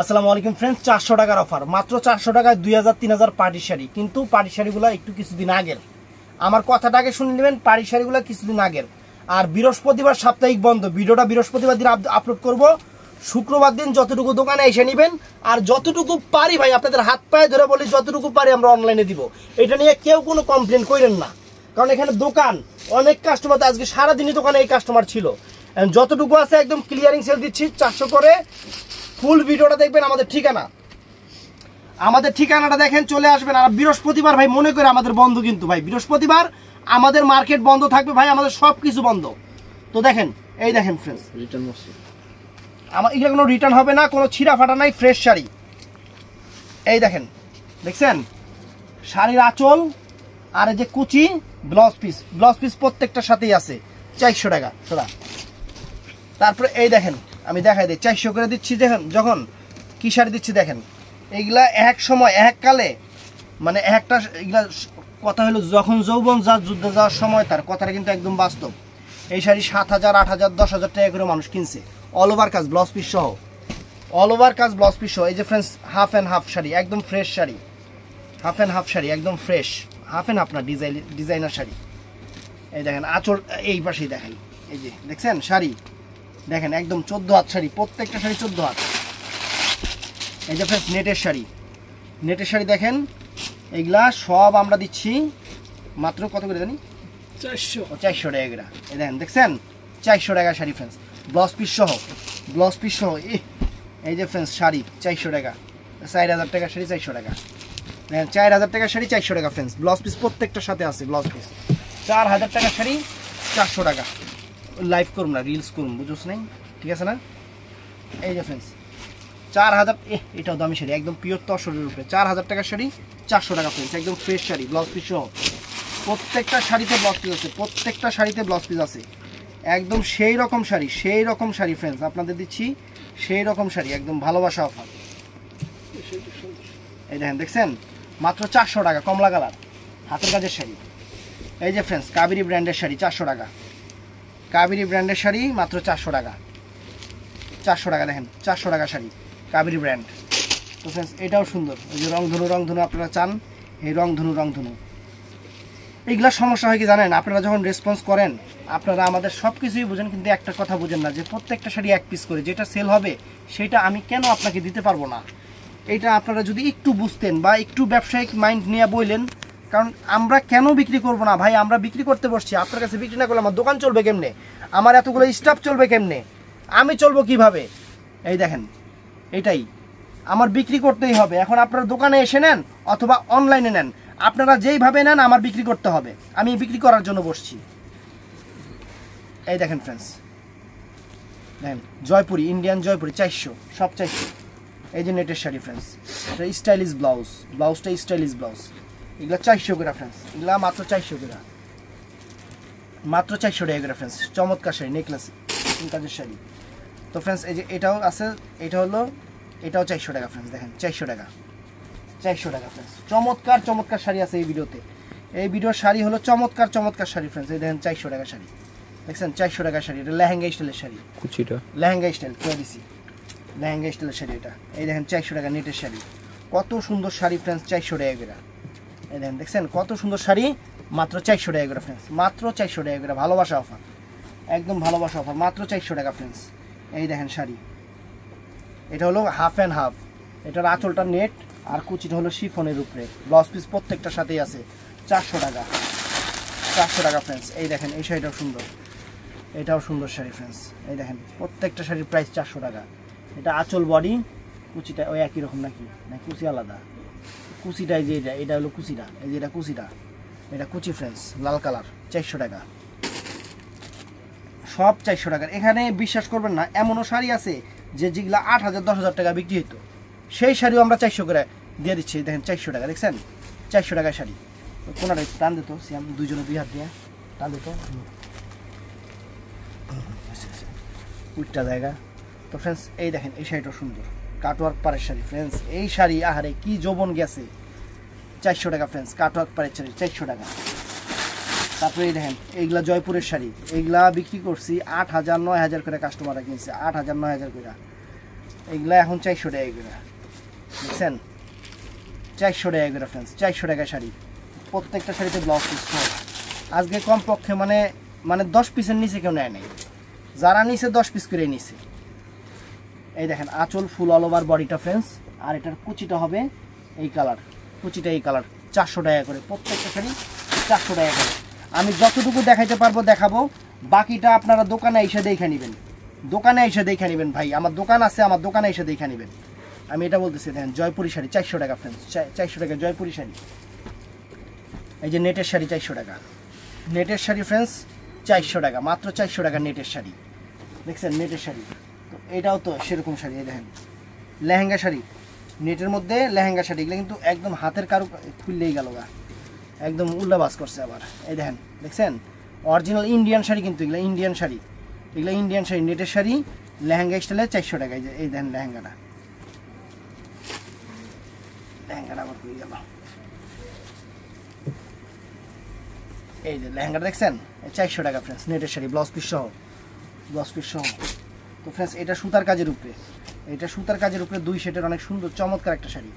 আসসালামু আলাইকুম ফ্রেন্ডস, 400 টাকার অফার, মাত্র 400 টাকায় 2000-3000 পার্টি শাড়ি। কিন্তু পার্টি শাড়িগুলো একটু কিছুদিন আগের, আমার কথাটাকে শুনে নেবেন। পার্টি শাড়িগুলো কিছুদিন আগের। আর বৃহস্পতিবার সাপ্তাহিক বন্ধ, ভিডিওটা বৃহস্পতিবার দিন আপলোড করব। শুক্রবার দিন যতটুকু দোকানে এসে নেবেন, আর যতটুকু পারি ভাই আপনাদের হাত পায়ে ধরে বলি, যতটুকু পারি আমরা অনলাইনে দিব। এটা নিয়ে কেউ কোনো কমপ্লেন করেন না, কারণ এখানে দোকান অনেক কাস্টমার, আজকে সারাদিনই দোকানে এই কাস্টমার ছিল। যতটুকু আছে একদম ক্লিয়ারিং সেল দিচ্ছি 400 করে। ফুল ভিডিওটা দেখবেন। আমাদের ঠিকানাটা দেখেন, চলে আসবেন। আর বৃহস্পতিবার ভাই মনে করে আমাদের বন্ধ, কিন্তু ভাই বৃহস্পতিবার আমাদের মার্কেট বন্ধ থাকবে ভাই, আমাদের সব কিছু বন্ধ। তো দেখেন, এই দেখেন ফ্রেন্ডস, আমার এগুলো কোনো রিটার্ন হবে না, কোনো ছিঁড়া ফাটা নাই, ফ্রেশ শাড়ি। এই দেখেন, দেখছেন শাড়ির আঁচল আর এই যে কুচি, ব্লাউজ পিস প্রত্যেকটার সাথেই আছে 400 টাকা সোজা। তারপরে এই দেখেন, আমি দেখাই দিই, 400 করে দিচ্ছি। দেখেন যখন কি শাড়ি দিচ্ছি দেখেন, এইগুলা এক সময় এক কালে, মানে একটা এগুলা কথা হলো যখন যৌবন যা যুদ্ধে যাওয়ার সময়, তার কথাটা কিন্তু একদম বাস্তব। এই শাড়ি 7000, 8000, 10,000 টাকা করে মানুষ কিনছে, অল ওভার কাজ, ব্লাউজ পিস সহ, অল ওভার কাজ, ব্লাউজ পিস সহ। এই যে friends, half and half sari, একদম fresh sari, half and half sari, একদম ফ্রেশ হাফ অ্যান্ড হাফ না, ডিজাইনার শাড়ি। এই দেখেন আঁচল এই পাশেই দেখাই, এই যে দেখছেন শাড়ি, দেখেন একদম 14 হাত শাড়ি, প্রত্যেকটা শাড়ি 14 হাত। এই যে ফ্রেন্ডস নেটের শাড়ি দেখেন, এইগুলা সব আমরা দিচ্ছি মাত্র কত করে জানি, 400 টাকা করে। এই দেখেন, দেখছেন 400 টাকা শাড়ি ফ্রেন্ডস, ব্লাউজ পিস সহ। এই যে ফ্রেন্ডস শাড়ি 400 টাকা, 4000 টাকা শাড়ি 400 টাকা। দেখেন 4000 টাকা শাড়ি 400 টাকা ফ্রেন্ডস, ব্লাউজ পিস প্রত্যেকটার সাথে আছে ব্লাউজ পিস। 4000 টাকা শাড়ি 400 টাকা। লাইভ করুন না, রিলস করুন, বুঝোস নাই, ঠিক আছে না? এই যে ফ্রেন্ডস 4000, এটাও দামি শাড়ি, একদম পিওর তসরের উপরে, 4000 টাকার শাড়ি 400 টাকা ফ্রেন্ডস, একদম ফ্রেশ শাড়ি, ব্লাউজ পিস সহ। প্রত্যেকটা শাড়িতে ব্লাউজ পিস আছে, একদম সেই রকম শাড়ি ফ্রেন্ডস আপনাদের দিচ্ছি, সেই রকম শাড়ি, একদম ভালোবাসা অফার। এই দেখেন, দেখছেন মাত্র 400 টাকা, কমলা কালার হাতের কাজের শাড়ি। এই যে ফ্রেন্ডস কাবেরী ব্র্যান্ডের শাড়ি 400 টাকা, কাবেরী ব্র্যান্ডের শাড়ি মাত্র 400 টাকা, 400 টাকা। দেখেন 400 টাকা শাড়ি, কাবেরী ব্র্যান্ড। তো ফ্রেন্ডস এটাও সুন্দর, এই যে রংধনু আপনারা চান, এই রংধনু এইগুলা সমস্যা হয় কি জানেন, আপনারা যখন রেসপন্স করেন, আপনারা আমাদের সব কিছুই বুঝেন, কিন্তু একটা কথা বুঝেন না, যে প্রত্যেকটা শাড়ি এক পিস করে যেটা সেল হবে, সেটা আমি কেন আপনাকে দিতে পারবো না। এইটা আপনারা যদি একটু বুঝতেন, বা একটু ব্যবসায়িক মাইন্ড নিয়ে বললেন, কারণ আমরা কেন বিক্রি করব না ভাই, আমরা বিক্রি করতে বসছি। আপনার কাছে বিক্রি না করলে আমার দোকান চলবে কেমনে, আমার এতগুলো স্টাফ চলবে কেমনে, আমি চলবো কিভাবে? এই দেখেন, এটাই আমার বিক্রি করতেই হবে। এখন আপনারা দোকানে এসে নেন অথবা অনলাইনে নেন, আপনারা যেইভাবে নেন আমার বিক্রি করতে হবে, আমি বিক্রি করার জন্য বসছি। এই দেখেন ফ্রেন্ডস, দেখেন জয়পুরি, ইন্ডিয়ান জয়পুরি 400, সব 400। এই যে নেটের শাড়ি ফ্রেন্ডস, এটা স্টাইলিশ ব্লাউজটা স্টাইলিশ ব্লাউজ, এগুলো 400 করে ফ্রেন্ডস, এগুলো মাত্র 400 করে, মাত্র 400 টাকা করে ফ্রেন্ডস। চমৎকার শাড়ি, নেকলেস কাজের শাড়ি। তো ফ্রেন্ডস এই যে এটাও আছে, এটাও 400 টাকা ফ্রেন্ডস, দেখেন 400 টাকা ফ্রেন্ডস। চমৎকার শাড়ি আছে এই ভিডিওতে, এই ভিডিওর শাড়ি হলো চমৎকার শাড়ি ফ্রেন্ডস। এই দেখেন 400 টাকা শাড়ি, দেখছেন 400 টাকা শাড়ি, এটা লেহেঙ্গা স্টাইলের শাড়ি, কুচিটা লেহেঙ্গা স্টাইল করে দিছি, লেহেঙ্গা স্টাইলের শাড়ি এটা। এই দেখেন 400 টাকা নেটের শাড়ি, কত সুন্দর শাড়ি ফ্রেন্ডস, 400 টাকা করে। এই দেখেন, দেখছেন কত সুন্দর শাড়ি, মাত্র 400 টাকা করে ফ্রেন্ডস, মাত্র 400 টাকা করে, ভালোবাসা অফার, একদম ভালোবাসা অফার, মাত্র 400 টাকা ফ্রেন্ডস। এই দেখেন শাড়ি, এটা হলো হাফ অ্যান্ড হাফ, এটার আঁচলটা নেট আর কুচিটা হলো শিফনের উপরে, ব্লাউজ পিস প্রত্যেকটার সাথেই আছে, 400 টাকা ফ্রেন্ডস। এই দেখেন এই শাড়িটাও সুন্দর, এটাও সুন্দর শাড়ি ফ্রেন্ডস। এই দেখেন প্রত্যেকটা শাড়ির প্রাইস 400 টাকা। এটা আঁচল, বডি, কুচিটা ওই একই রকম নাকি, না কুচি আলাদা? কুচিটা এই যে এটা হলো কুচিটা, এই যে এটা কুচিটা, এটা কুচি ফ্রেন্ডস, লাল কালার, 400 টাকা, সব 400 টাকার। এখানে বিশ্বাস করবেন না, এমনও শাড়ি আছে যেগুলা 8000, 10,000 টাকা বিক্রি হতো, সেই শাড়িও আমরা 400 করে দিয়ে দিচ্ছি। দেখেন 400 টাকা, দেখছেন 400 টাকার শাড়ি। কোনটা টান দিত সিয়াম, দুইজনে 2 হাত দিয়ে টান দিত, উইটটা জায়গা। তো ফ্রেন্ডস এই দেখেন এই শাড়িটা সুন্দর, কাটওয়ার্ক পাড়ের শাড়ি ফ্রেন্ডস, এই শাড়ি আহারে কি যৌবন গেছে, 400 টাকা ফ্রেন্ডস, কাটওয়ার্ক পাড়ের শাড়ি 400 টাকা। তারপরে এই দেখেন এইগুলা জয়পুরের শাড়ি, এইগুলা বিক্রি করছি 8000, 9000 করে, কাস্টমাররা কিনছে 8000, 9000 করে। এইগুলা এখন 400 টাকা করে, দেখছেন 400 টাকা করে ফ্রেন্ডস, 400 টাকা শাড়ি, প্রত্যেকটা শাড়িতে ব্লাউজ পিস। আজকে কমপক্ষে মানে 10 পিসের নিচে কেউ নেয় নাই, যারা নিচে 10 পিস করে নিছে। এই দেখেন আঁচল ফুল অল ওভার বডিটা ফ্রেন্ডস, আর এটার কুচিটা হবে এই কালার, কুচিটা এই কালার, 400 টাকা করে প্রত্যেকটা শাড়ি, 400 টাকা করে। আমি যতটুকু দেখাইতে পারবো দেখাবো, বাকিটা আপনারা দোকানে এসে দেখে নেবেন, দোকানে এসে দেখে নেবেন ভাই, আমার দোকান আছে, আমার দোকানে এসে দেখে নেবেন। আমি এটা বলতেছি, দেখেন জয়পুরি শাড়ি 400 টাকা ফ্রেন্ডস, 400 টাকা জয়পুরি শাড়ি। এই যে নেটের শাড়ি 400 টাকা, নেটের শাড়ি ফ্রেন্ডস 400 টাকা, মাত্র 400 টাকা নেটের শাড়ি, দেখছেন নেটের শাড়ি। তো এটাও তো সেরকম শাড়ি, এই দেখেন লেহেঙ্গা শাড়ি, নেটের মধ্যে লেহেঙ্গা শাড়ি, এগুলো কিন্তু একদম হাতের কারু খুললেই গেল গা, একদম উল্লাবাস করছে আবার। এই দেখেন দেখছেন অরিজিনাল ইন্ডিয়ান শাড়ি, কিন্তু এগুলো ইন্ডিয়ান শাড়ি, এগুলো ইন্ডিয়ান শাড়ি, নেটের শাড়ি, লেহেঙ্গা স্টাইলে 400 টাকা। এই দেখেন লেহেঙ্গাটা, লেহেঙ্গাটা আবার খুলে গেল, এই যে লেহেঙ্গাটা দেখছেন 400 টাকা ফ্রেন্ডস, নেটের শাড়ি, ব্লাউজ পিস সহ, ব্লাউজ পিস সহ। তো ফ্রেন্ডস এটা সুতার কাজের উপরে, এটা সুতার কাজের উপরে 2 সেটের অনেক সুন্দর চমৎকার একটা শাড়ি,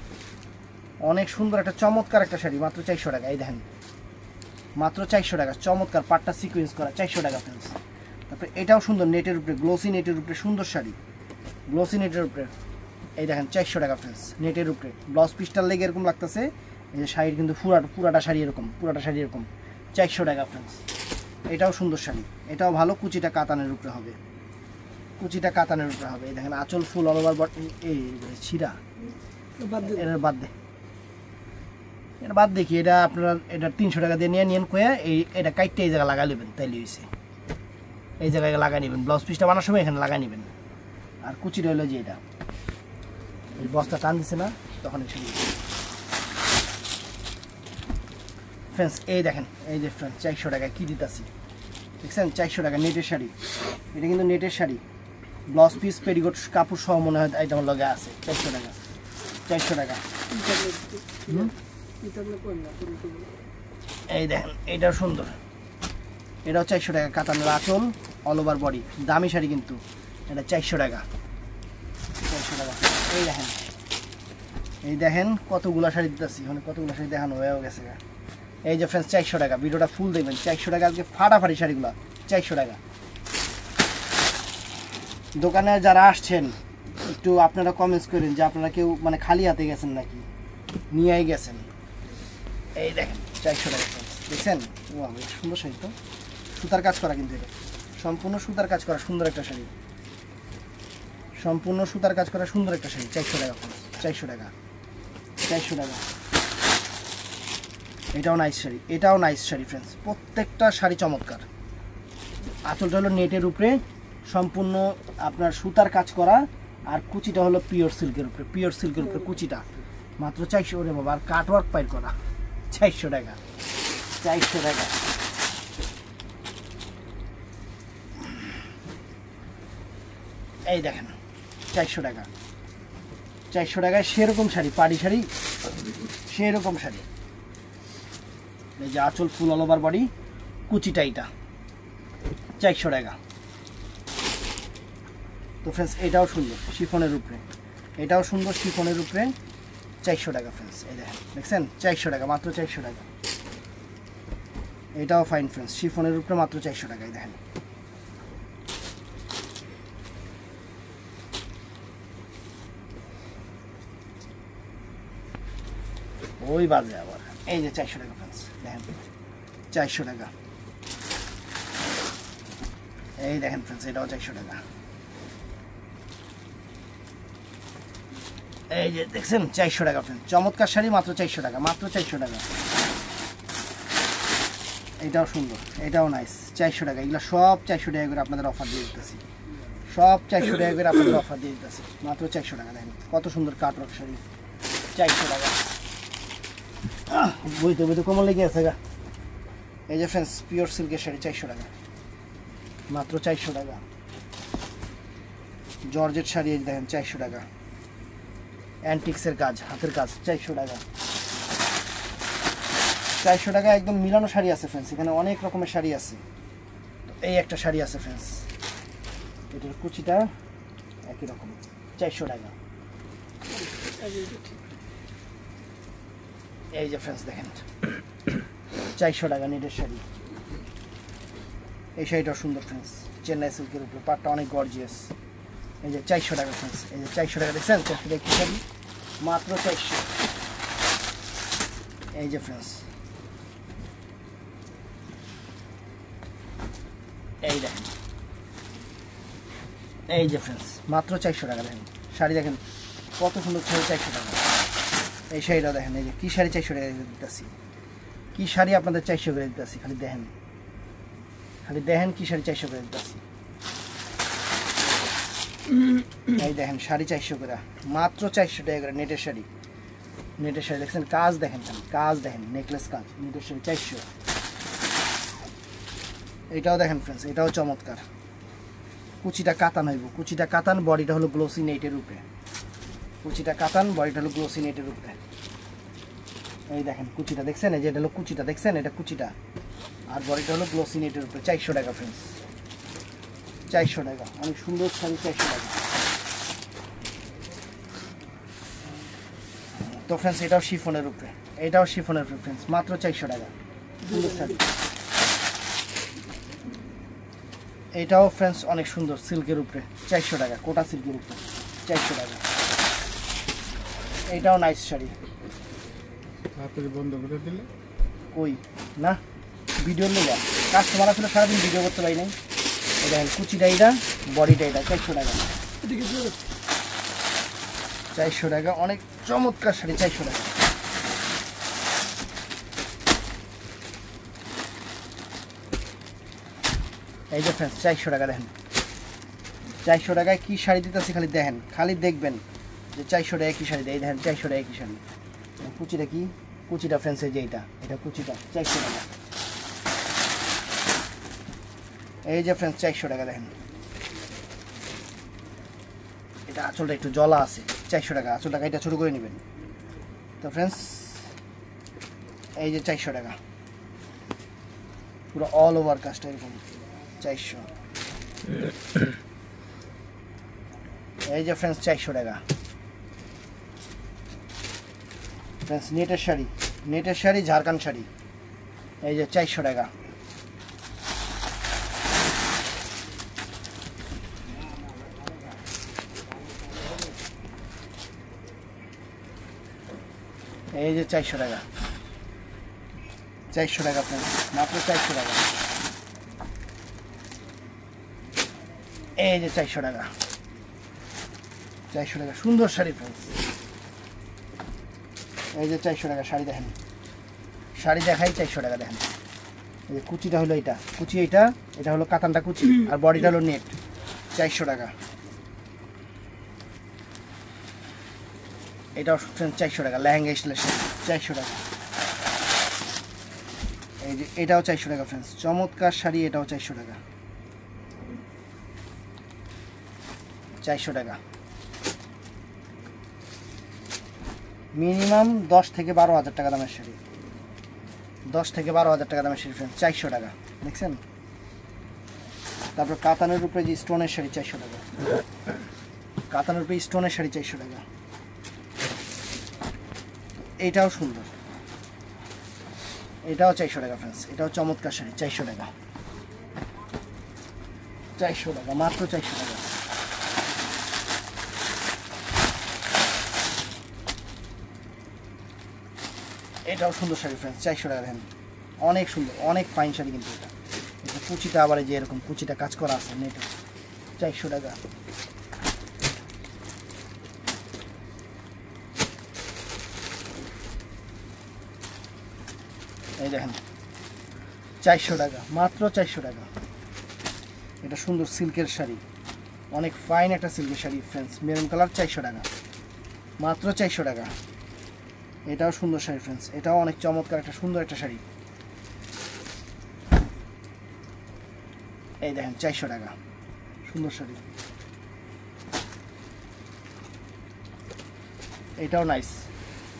অনেক সুন্দর একটা চমৎকার একটা শাড়ি, মাত্র 400 টাকা। এই দেখেন মাত্র 400 টাকা, চমৎকার পাটটা সিকোয়েন্স করা, 400 টাকা ফ্রেন্ডস। তারপরে এটাও সুন্দর নেটের উপরে, গ্লোসি নেটের উপরে সুন্দর শাড়ি, গ্লোসি নেটের উপরে, এই দেখেন 400 টাকা ফ্রেন্ডস, নেটের উপরে। ব্লাউজ পিসটার লেগে এরকম লাগতেছে, এই যে শাড়ির কিন্তু পুরাটা শাড়ি এরকম, পুরাটা শাড়ি এরকম, 400 টাকা ফ্রেন্ডস। এটাও সুন্দর শাড়ি, এটাও ভালো, কুচিটা কাতানের উপরে হবে, কুচিটা কাতানের উপরে হবে। এই দেখেন আঁচল ফুল অল ওভার বডি, এই ছিঁড়া এটা বাদ দেখি, এটা আপনারা এটা 300 টাকা দিয়ে নিয়ে কয়ে এটা কাইটটা এই জায়গায় লাগা নেবেন, তাইলে হয়েছে, এই জায়গায় লাগা নেবেন, ব্লাউজ পিসটা বানার সময় এখানে লাগা নেবেন। আর কুচিটা হলো যে এটা, এই বস্তা টান দিছে না তখন ফ্রেন্ডস। এই দেখেন এই যে ফ্রেন্ডস 400 টাকা কি দিতেছি, দেখছেন 400 টাকা নেটের শাড়ি, এটা কিন্তু নেটের শাড়ি, ব্লাউজ পিস পেরিকোট কাপড় সহ মনে হয় আইটেম লগে আছে, 400 টাকা, 400 টাকা। এই দেখেন এটাও সুন্দর, এটাও 400 টাকা, কাতানের আঁচল অল ওভার বডি, দামি শাড়ি কিন্তু, এটা 400 টাকা, 400 টাকা। এই দেখেন কতগুলা শাড়ি দিতেছি, মানে কতগুলো শাড়ি দেখানো হয়েও গেছে। এই যে ফ্রেন্ডস 400 টাকা, ভিডিওটা ফুল দেখবেন, 400 টাকা আজকে ফাটাফাটি শাড়িগুলো 400 টাকা। দোকানে যারা আসছেন একটু আপনারা কমেন্টস করেন যে আপনারা কেউ মানে খালি হাতে গেছেন নাকি নিয়েই গেছেন। এই দেখেন 400 টাকা দেখছেন, সুন্দর শাড়ি, তো সুতার কাজ করা, কিন্তু এটা সম্পূর্ণ সুতার কাজ করা সুন্দর একটা শাড়ি, সম্পূর্ণ সুতার কাজ করা সুন্দর একটা শাড়ি, 400 টাকা, 400 টাকা, 400 টাকা। এটাও নাইস শাড়ি, এটাও নাইস শাড়ি ফ্রেন্ডস, প্রত্যেকটা শাড়ি চমৎকার। আঁচলটা হলো নেটের উপরে সম্পূর্ণ আপনার সুতার কাজ করা, আর কুচিটা হলো পিওর সিল্কের উপরে, পিওর সিল্কের উপরে কুচিটা, মাত্র 400 ওরে বাবা, আর কাটওয়ার্ক পাইর করা, 400 টাকা, 400 টাকা। এই দেখেন 400 টাকা, 400 টাকায় সেরকম শাড়ি, পাড়ি শাড়ি সেরকম শাড়ি। এই যে আঁচল ফুল অল ওভার বডি, কুচিটা এটা 400 টাকা। তো ফ্রেন্ডস এটাও সুন্দর শিফনের উপরে, এটাও সুন্দর শিফনের উপরে, 400 টাকা ফ্রেন্ডস। এই দেখেন দেখছেন 400 টাকা, মাত্র 400 টাকা। এটাও ফাইন ফ্রেন্ডস, শিফনের উপরে মাত্র 400 টাকা। এই দেখেন ওই বাজে আবার, এই যে 400 টাকা ফ্রেন্ডস, দেখেন 400 টাকা। এই দেখেন ফ্রেন্ডস এটাও 400 টাকা। এই যে দেখছেন 400 টাকা ফ্রেন্ড, চমৎকার শাড়ি, মাত্র 400 টাকা, মাত্র 400 টাকা। এটাও সুন্দর, এটাও নাইস, 400 টাকা। এগুলো সব 400 টাকা করে আপনাদের অফার দিয়ে দিতেছি, সব 400 টাকা করে আপনাদের অফার দিয়ে দিতেছি, মাত্র 400 টাকা। দেখেন কত সুন্দর কাটওয়ার্ক শাড়ি, 400 টাকা। বইতে বইতে কোমল লেগে আছে গা। এই যে ফ্রেন্ডস পিওর সিল্কের শাড়ি 400 টাকা, মাত্র 400 টাকা। জর্জেট শাড়ি এই দেখেন 400 টাকা, অ্যান্টিক্সের কাজ, হাতের কাজ, 400 টাকা। 400 টাকা একদম মিলানো শাড়ি আছে ফ্রেন্ডস, এখানে অনেক রকমের শাড়ি আছে। তো এই একটা শাড়ি আছে ফ্রেন্ডস, এটার কুচিটা একই রকম, 400 টাকা। এই যে ফ্রেন্ডস দেখেন 400 টাকা নেটের শাড়ি। এই শাড়িটাও সুন্দর ফ্রেন্ডস, চেন্নাই সিল্কের উপরে, পাটটা অনেক গর্জিয়াস। এই যে 400 টাকা ফ্রেন্ডস, এই যে 400 টাকা দেখছেন, 400 টাকা কি শাড়ি, মাত্র 400। এই যে ফ্রেন্ডস এই দেখেন, এই যে ফ্রেন্ডস মাত্র 400 টাকা। দেখেন শাড়ি দেখেন কত সুন্দর শাড়ি, 400 টাকা। এই শাড়িটাও দেখেন, এই যে কি শাড়ি 400 টাকা দিতেছি, কি শাড়ি আপনাদের 400 করে দিতেছি, খালি দেখেন, খালি দেখেন কি শাড়ি 400 করে দিতেছি। এই দেখেন শাড়ি 400 করে, মাত্র 400 টাকা করে নেটের শাড়ি। নেটের শাড়ি দেখছেন, কাজ দেখেন, কাজ দেখেন, নেকলেস কাজ, নেটের শাড়ি 400। এটাও দেখেন ফ্রেন্ডস, এটাও চমৎকার, কুচিটা কাতান হইব, কুচিটা কাতান, বডিটা হলো গ্লোসি নেটের উপরে, কুচিটা কাতান, বডিটা হলো গ্লোসি নেটের উপরে। এই দেখেন কুচিটা দেখছেন, এই যে এটা হলো কুচিটা দেখছেন, এটা কুচিটা, আর বডিটা হলো গ্লোসি নেটের উপরে। 400 টাকা ফ্রেন্ডস, 400 টাকা, অনেক সুন্দর শাড়ি, 400 টাকা। তো ফ্রেন্ডস এটাও শিফনের উপরে, এটাও শিফনের উপরে ফ্রেন্ডস, মাত্র 400 টাকা, সুন্দর শাড়ি। এটাও ফ্রেন্ডস অনেক সুন্দর, সিল্কের উপরে, 400 টাকা, কোটা সিল্কের উপরে, 400 টাকা। এটাও নাইস শাড়ি। বন্ধ করে দিলে কই না, ভিডিও নিলে কাস্টমার আসলে সারাদিন ভিডিও করতে পারি নাই। এই দেখেন কুচিটা, এইটা বডিটা, এটা 400 টাকা, 400 টাকা, অনেক চমৎকার শাড়ি, 400 টাকা। এই যে ফ্রেন্ডস 400 টাকা, দেখেন 400 টাকায় কি শাড়ি দিতেছি, খালি দেখেন, খালি দেখবেন যে 400 টাকায় কি শাড়ি দেয়। এই দেখেন 400 টাকায় কি শাড়ি, কুচিটা কি, কুচিটা ফ্রেন্ডস, এই যে এটা কুচিটা 400 টাকা। এই যে ফ্রেন্ডস 400 টাকা, দেখেন এটা আঁচলটা একটু জলা আছে, 400 টাকা, আঁচল টাকা এটা ছোটো করে নেবেন। তো ফ্রেন্ডস এই যে 400 টাকা, পুরো অল ওভার কাজটা এরকম 400। এই যে ফ্রেন্ডস 400 টাকা ফ্রেন্ডস, নেটের শাড়ি, নেটের শাড়ি, ঝাড়খান্ড শাড়ি, এই যে 400 টাকা। এই যে 400 টাকা, 400 টাকা ফ্রেন্ডস, মাত্র 400 টাকা। এই যে 400 টাকা, 400 টাকা, সুন্দর শাড়ি ফ্রেন্ডস। এই যে 400 টাকা শাড়ি, দেখেন শাড়ি দেখাই 400 টাকা। দেখেন এই যে কুচিটা হলো এটা, কুচি এটা, এটা হলো কাতানটা কুচি, আর বডিটা হলো নেট, 400 টাকা। এটাও 400 টাকা, লেহেঙ্গা স্টাইলের শাড়ি, 400 টাকা। এই যে এটাও 400 টাকা ফ্রেন্ডস, চমৎকার শাড়ি, এটাও 400 টাকা, 400 টাকা। মিনিমাম 10 থেকে 12,000 টাকা দামের শাড়ি, 10 থেকে 12,000 টাকা দামের শাড়ি ফ্রেন্ডস, 400 টাকা দেখছেন। তারপর কাতানের উপরে যে স্টোনের শাড়ি, 400 টাকা, কাতানের উপরে স্টোনের শাড়ি 400 টাকা। এটাও সুন্দর, এটাও 400 টাকা ফ্রেন্ডস, এটাও চমৎকার শাড়ি, 400 টাকা, 400 টাকা, মাত্র 400 টাকা। এটাও সুন্দর শাড়ি ফ্রেন্ডস, 400 টাকা। দেখেন অনেক সুন্দর, অনেক ফাইন শাড়ি, কিন্তু এটা, এটা কুচিটা আবার যে এরকম কুচিটা কাজ করা আছে নেটে, 400 টাকা। এই দেখেন 400 টাকা, মাত্র 400 টাকা। এটা সুন্দর সিল্কের শাড়ি, অনেক ফাইন একটা সিল্কের শাড়ি ফ্রেন্ডস, মেরুন কালার, 400 টাকা, মাত্র 400 টাকা। এটাও সুন্দর শাড়ি ফ্রেন্ডস, এটাও অনেক চমৎকার একটা সুন্দর একটা শাড়ি। এই দেখেন 400 টাকা, সুন্দর শাড়ি। এটাও নাইস,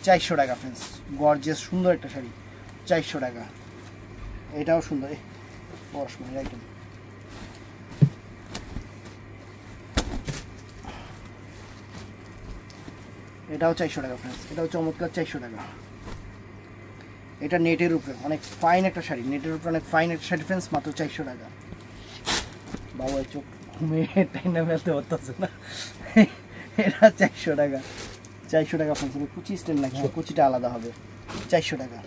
400 টাকা ফ্রেন্ডস, গর্জিয়াস সুন্দর একটা শাড়ি, 400 টাকা। এটাও সুন্দর, পরশমণির আইটেম। এটাও 400 টাকা ফ্রেন্ডস, এটাও চমৎকার 400 টাকা। এটা নেটের উপরে অনেক ফাইন একটা শাড়ি, নেটের উপরে অনেক ফাইন একটা শাড়ি ফ্রেন্ডস, মাত্র 400 টাকা। বাবা চোখ ঘুমে টাইনা ফেলতে হচ্ছে না। এটা 400 টাকা, 400 টাকা ফ্রেন্ডস। কুচি স্টাইল নাকি? কুচিটা আলাদা হবে। 400 টাকা।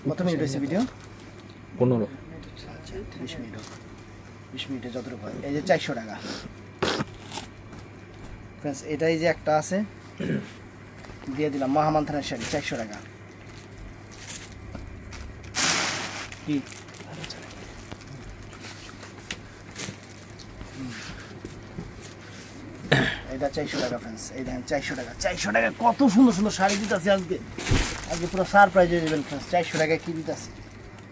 কত মিনিট হয়েছে ভিডিও? 15। আচ্ছা 30 মিনিট হবে, 20 মিনিটে যতটুকু হয়। এই যে 400 টাকা ফ্রেন্ডস। এটাই যে একটা আছে দিয়ে দিলাম, মহামান থানের শাড়ি 400 টাকা। কি এটা 400 টাকা ফ্রেন্ডস। এই দেখেন 400 টাকা, 400 টাকা কত সুন্দর সুন্দর শাড়ি দিতেছে আজকে। আজকে পুরো সারপ্রাইজ হয়ে যাবেন ফ্রেন্ডস, 400 টাকায় কি দিতেছে।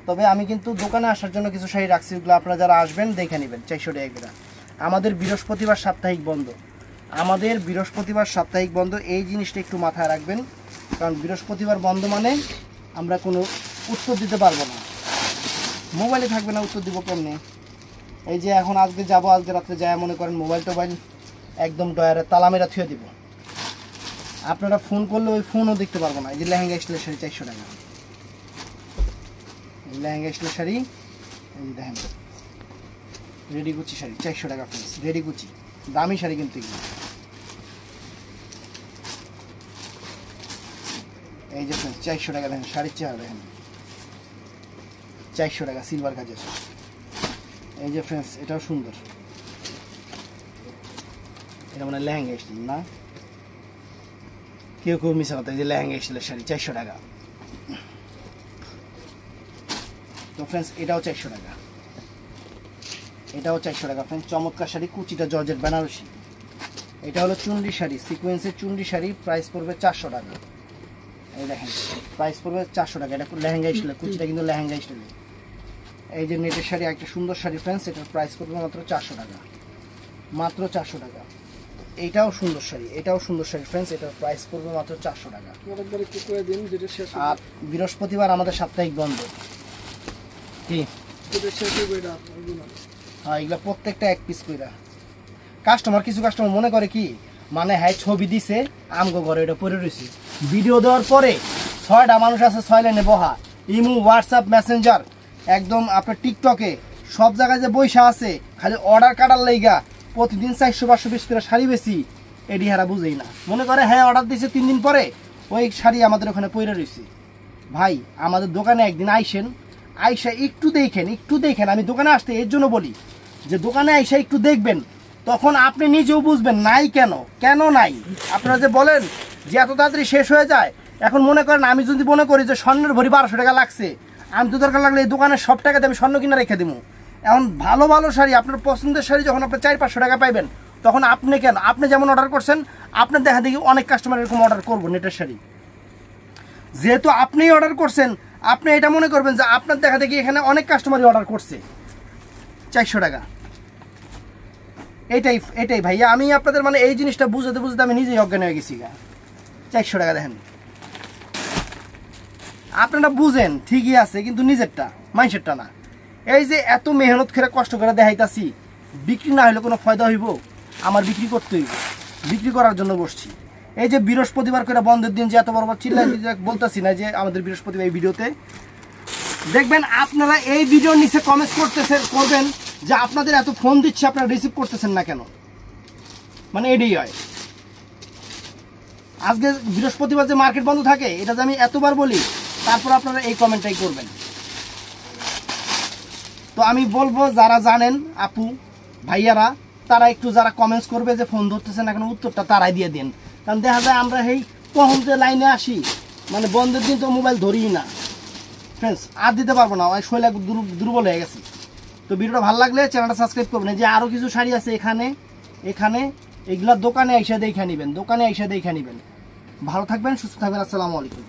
তবে আমি কিন্তু দোকানে আসার জন্য কিছু শাড়ি রাখছি, ওগুলো আপনারা যারা আসবেন দেখে নেবেন। 400 টাকা করে। আমাদের বৃহস্পতিবার সাপ্তাহিক বন্ধ, আমাদের বৃহস্পতিবার সাপ্তাহিক বন্ধ, এই জিনিসটা একটু মাথায় রাখবেন। কারণ বৃহস্পতিবার বন্ধ মানে আমরা কোনো উত্তর দিতে পারবো না, মোবাইলে থাকবে না, উত্তর দিব কেমনে? এই যে এখন আজকে যাব, আজকে রাত্রে যায় মনে করেন মোবাইল টোবাইল একদম ডয়ারে তালা মেরা থুয়ে দিব, আপনারা ফোন করলে ওই ফোনও দেখতে পারবো না। এই যে লেহেঙ্গা স্টাইলের শাড়ি 400 টাকা, লেহেঙ্গা স্টাইলের শাড়ি। এই যে দেখেন রেডি কুচি শাড়ি 400 টাকা ফ্রেন্ডস, রেডি কুচি দামি শাড়ি কিন্তু এগুলো। এই যে ফ্রেন্ডস 400 টাকা দেখেন, শাড়ির চেহারা দেখেন 400 টাকা সিলভার কাজের। এই যে ফ্রেন্ডস এটাও সুন্দর, এটা মানে লেহেঙ্গা স্টাইল না, কেউ কেউ মিশা কথা। এই যে লেহেঙ্গা স্টাইলের শাড়ি 400 টাকা। তো ফ্রেন্ডস এটাও 400 টাকা, এটাও 400 টাকা ফ্রেন্ডস। চমৎকার শাড়ি, কুচিটা জর্জেট বেনারসি। এটা হলো চুন্ডি শাড়ি, সিকোয়েন্সের চুন্ডি শাড়ি, প্রাইস পড়বে 400 টাকা। এই দেখেন প্রাইস পড়বে 400 টাকা। এটা লেহেঙ্গা স্টাইল, কুচিটা কিন্তু লেহেঙ্গা স্টাইল। এই যে নেটের শাড়ি, একটা সুন্দর শাড়ি ফ্রেন্ডস, এটার প্রাইস পড়বে মাত্র 400 টাকা, মাত্র 400 টাকা। এইটাও সুন্দর শাড়ি, এটাও সুন্দর শাড়ি ফ্রেন্ডস, এটার প্রাইস পড়বে মাত্র 400 টাকা। আর বৃহস্পতিবার আমাদের সাপ্তাহিক বন্ধ। কি হ্যাঁ, এগুলো প্রত্যেকটা এক পিস কইরা। কাস্টমার, কিছু কাস্টমার মনে করে কি মানে হ্যাঁ ছবি দিছে আমগো ঘরে এটা পরে রয়েছে, ভিডিও দেওয়ার পরে 6টা মানুষ আছে 6 লাইনে বহা, ইমো হোয়াটসঅ্যাপ মেসেঞ্জার একদম আপনার টিকটকে সব জায়গায় যে বৈশা আছে খালি অর্ডার কাটার লাইগা প্রতিদিন 400-500 পিস করে শাড়ি বেশি। এডি হারা বুঝেই না, মনে করে হ্যাঁ অর্ডার দিয়েছে 3 দিন পরে ওই শাড়ি আমাদের ওখানে পরে রয়েছে। ভাই আমাদের দোকানে একদিন আইসেন, আইসা একটু দেখেন। আমি দোকানে আসতে এর জন্য বলি যে দোকানে আইসা একটু দেখবেন, তখন আপনি নিজেও বুঝবেন নাই কেন নাই। আপনারা যে বলেন যে এত তাড়াতাড়ি শেষ হয়ে যায়, এখন মনে করেন আমি যদি মনে করি যে স্বর্ণের ভরি 1200 টাকা লাগছে, আমি তো দরকার লাগলে এই দোকানের সব টাকাতে আমি স্বর্ণ কিনে রেখে দেবো। এখন ভালো ভালো শাড়ি, আপনার পছন্দের শাড়ি যখন আপনি 400-500 টাকা পাইবেন, তখন আপনি কেন, আপনি যেমন অর্ডার করছেন আপনার দেখা দেখি অনেক কাস্টমার এরকম অর্ডার করবো নেটের শাড়ি। যেহেতু আপনিই অর্ডার করছেন, আপনি এটা মনে করবেন যে আপনার দেখা দেখি এখানে অনেক কাস্টমারই অর্ডার করছে। 400 টাকা, এটাই ভাইয়া। আমি আপনাদের মানে এই জিনিসটা বুঝতে আমি নিজেই অজ্ঞান হয়ে গেছি। 400 টাকা দেখেন, আপনারা বুঝেন ঠিকই আছে কিন্তু নিজেরটা মানুষেরটা না। এই যে এত মেহনত করে কষ্ট করে দেখাইতাছি, বিক্রি না হলে কোনো ফায়দা হইব? আমার বিক্রি করতে হইব, বিক্রি করার জন্য বসছি। এই যে বৃহস্পতিবার করে বন্ধের দিন যে এত বড় চিল্লাই বলতেছি না যে আমাদের বৃহস্পতিবার, এই ভিডিওতে দেখবেন আপনারা এই ভিডিওর নিচে কমেন্ট করবেন যে আপনাদের এত ফোন দিচ্ছে আপনারা রিসিভ করতেছেন না কেন, মানে এটাই হয়। আজকে বৃহস্পতিবার যে মার্কেট বন্ধ থাকে এটা যে আমি এতবার বলি, তারপর আপনারা এই কমেন্টটাই করবেন। তো আমি বলবো যারা জানেন আপু ভাইয়ারা, তারা একটু যারা কমেন্টস করবে যে ফোন ধরতেছেন না কেন, উত্তরটা তারাই দিয়ে দিন। কারণ দেখা যায় আমরা এই কখন যে লাইনে আসি, মানে বন্ধের দিন তো মোবাইল ধরিই না ফ্রেন্ডস, আর দিতে পারবো না, ওই শৈল দুর্বল হয়ে গেছি। তো ভিডিওটা ভালো লাগলে চ্যানেলটা সাবস্ক্রাইব করবেন। যে আরও কিছু শাড়ি আছে এখানে এগুলা দোকানে আইসা দেখে নেবেন, ভালো থাকবেন, সুস্থ থাকবেন। আসসালামু আলাইকুম।